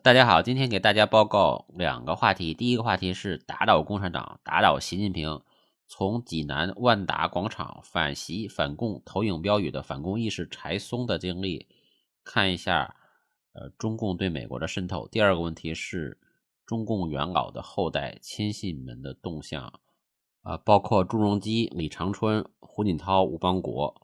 大家好，今天给大家报告两个话题。第一个话题是打倒共产党，打倒习近平。从济南万达广场反习反共投影标语的反共义士柴松的经历，看一下中共对美国的渗透。第二个问题是中共元老的后代亲信们的动向，包括朱镕基、李长春、胡锦涛、吴邦国。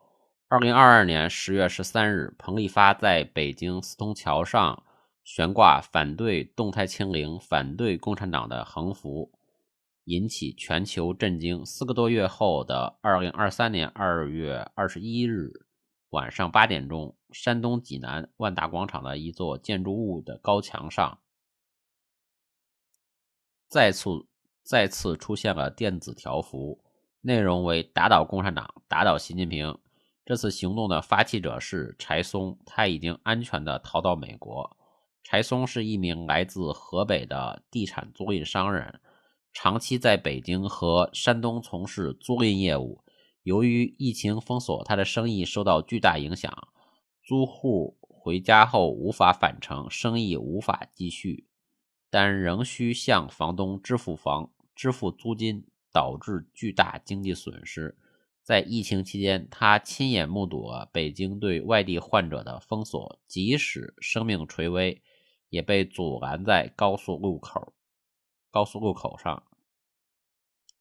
2022年10月13日，彭立发在北京四通桥上悬挂反对动态清零、反对共产党的横幅，引起全球震惊。4个多月后的2023年2月21日晚上8点钟，山东济南万达广场的一座建筑物的高墙上，再次出现了电子条幅，内容为打倒共产党，打倒习近平。这次行动的发起者是柴松，他已经安全地逃到美国。柴松是一名来自河北的地产租赁商人，长期在北京和山东从事租赁业务。由于疫情封锁，他的生意受到巨大影响，租户回家后无法返程，生意无法继续，但仍需向房东支付租金，导致巨大经济损失。在疫情期间，他亲眼目睹了北京对外地患者的封锁，即使生命垂危，也被阻拦在高速路口上。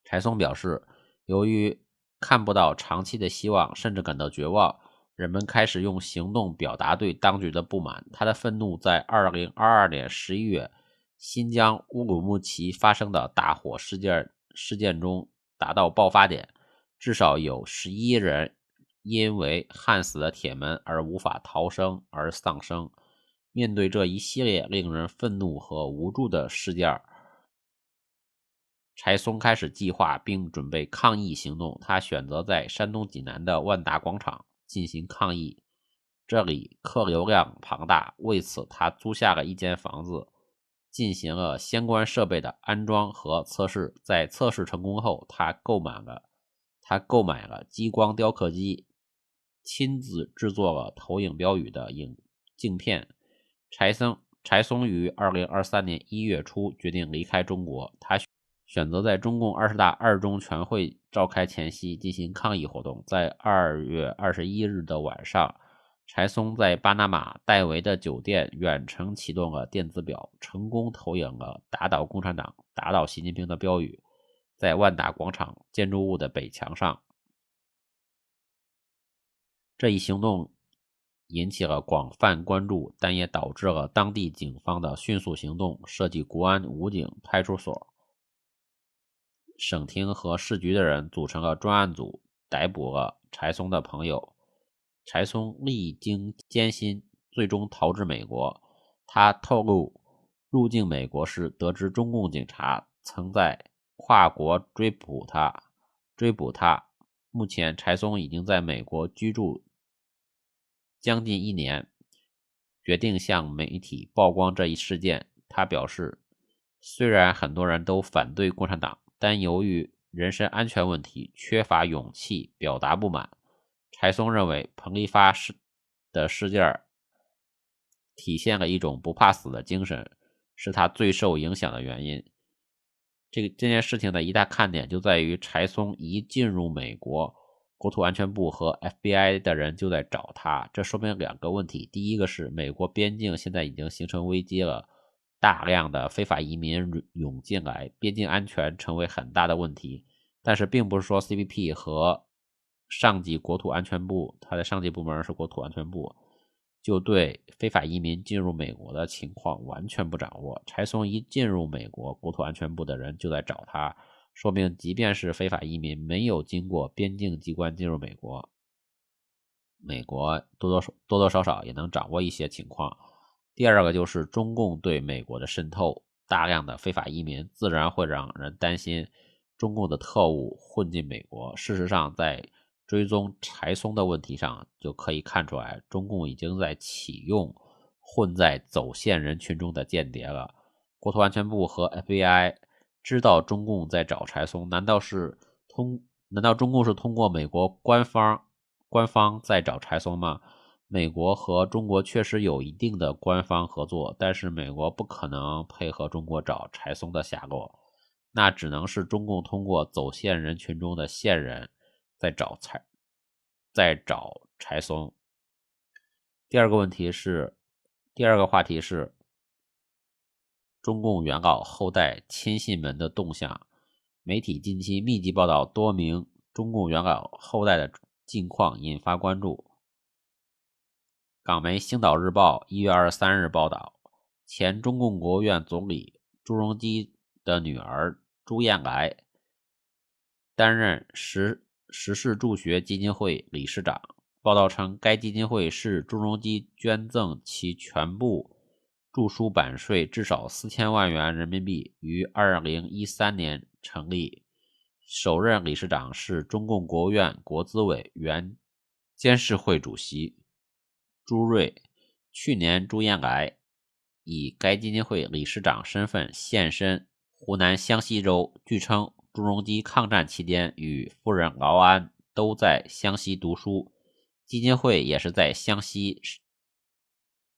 柴松表示，由于看不到长期的希望，甚至感到绝望，人们开始用行动表达对当局的不满。他的愤怒在2022年11月新疆乌鲁木齐发生的大火事件中达到爆发点，至少有11人因为焊死的铁门而无法逃生而丧生。面对这一系列令人愤怒和无助的事件，柴松开始计划并准备抗议行动。他选择在山东济南的万达广场进行抗议，这里客流量庞大，为此他租下了一间房子，进行了相关设备的安装和测试。在测试成功后，他购买了激光雕刻机，亲自制作了投影标语的镜片。柴松于2023年1月初决定离开中国，他选择在中共20大二中全会召开前夕进行抗议活动。在2月21日的晚上，柴松在巴拿马戴维的酒店远程启动了电子表，成功投影了打倒共产党，打倒习近平的标语，在万达广场建筑物的北墙上。这一行动引起了广泛关注，但也导致了当地警方的迅速行动，设计国安、武警、派出所、省厅和市局的人组成了专案组，逮捕了柴松的朋友。柴松历经艰辛，最终逃至美国。他透露，入境美国时得知中共警察曾在跨国追捕他。目前柴松已经在美国居住将近1年，决定向媒体曝光这一事件。他表示，虽然很多人都反对共产党，但由于人身安全问题，缺乏勇气表达不满。柴松认为彭立发的事件体现了一种不怕死的精神，是他最受影响的原因。这件事情的一大看点就在于柴松一进入美国，国土安全部和 FBI 的人就在找他。这说明2个问题，第一个是美国边境现在已经形成危机了，大量的非法移民涌进来，边境安全成为很大的问题。但是并不是说 CBP 和上级国土安全部，他的上级部门是国土安全部，就对非法移民进入美国的情况完全不掌握。柴松一进入美国，国土安全部的人就在找他，说明即便是非法移民没有经过边境机关进入美国，美国多多少少也能掌握一些情况。第二个就是中共对美国的渗透，大量的非法移民自然会让人担心中共的特务混进美国。事实上，在追踪柴松的问题上就可以看出来，中共已经在启用混在走线人群中的间谍了。国土安全部和 FBI 知道中共在找柴松，难道中共是通过美国官方在找柴松吗？美国和中国确实有一定的官方合作，但是美国不可能配合中国找柴松的下落，那只能是中共通过走线人群中的线人在找柴松。第二个话题是中共元老后代亲信们的动向。媒体近期密集报道多名中共元老后代的近况，引发关注。港媒《星岛日报》1月23日报道，前中共国务院总理朱镕基的女儿朱燕来担任时事助学基金会理事长。报道称，该基金会是朱镕基捐赠其全部著书版税至少4000万元人民币，于2013年成立。首任理事长是中共国务院国资委原监事会主席朱瑞。去年朱燕来以该基金会理事长身份现身湖南湘西州，据称朱镕基抗战期间与夫人劳安都在湘西读书，基金会也是在湘西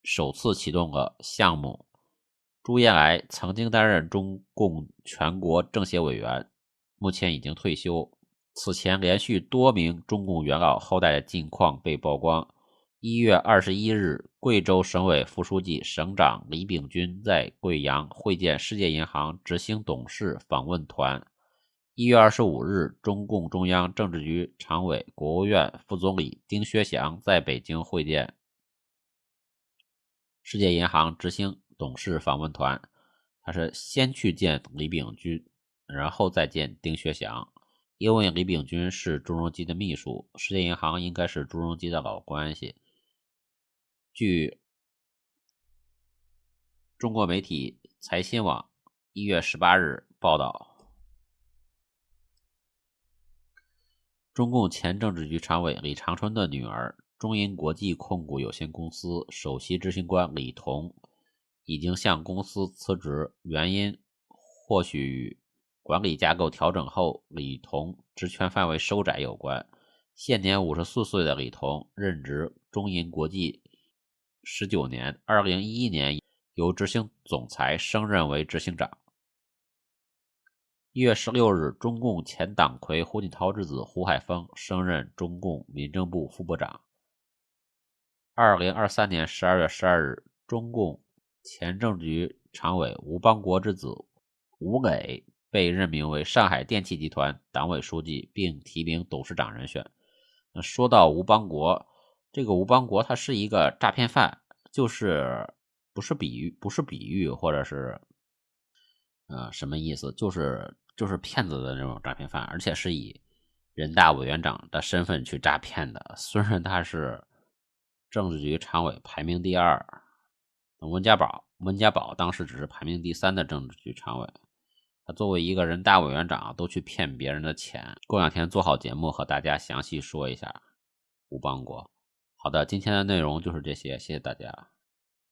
首次启动了项目。朱燕来曾经担任中共全国政协委员，目前已经退休。此前连续多名中共元老后代的近况被曝光。1月21日，贵州省委副书记、省长李秉钧在贵阳会见世界银行执行董事访问团。1月25日，中共中央政治局常委、国务院副总理丁薛祥在北京会见世界银行执行董事访问团。他是先去见李秉钧，然后再见丁薛祥，因为李秉钧是朱镕基的秘书，世界银行应该是朱镕基的老关系。据中国媒体财新网1月18日报道，中共前政治局常委李长春的女儿，中银国际控股有限公司首席执行官李彤已经向公司辞职，原因或许与管理架构调整后李彤职权范围收窄有关。现年54岁的李彤任职中银国际19年，2011年由执行总裁升任为执行长。1月16日，中共前党魁胡锦涛之子胡海峰升任中共民政部副部长。2023年12月12日，中共前政治局常委吴邦国之子吴磊被任命为上海电气集团党委书记，并提名董事长人选。说到吴邦国，这个吴邦国他是一个诈骗犯，就是不是比喻或者是什么意思，就是骗子的那种诈骗犯，而且是以人大委员长的身份去诈骗的。虽然他是政治局常委排名第2，温家宝当时只是排名第3的政治局常委，他作为一个人大委员长都去骗别人的钱。过两天做好节目和大家详细说一下吴邦国。好的，今天的内容就是这些，谢谢大家。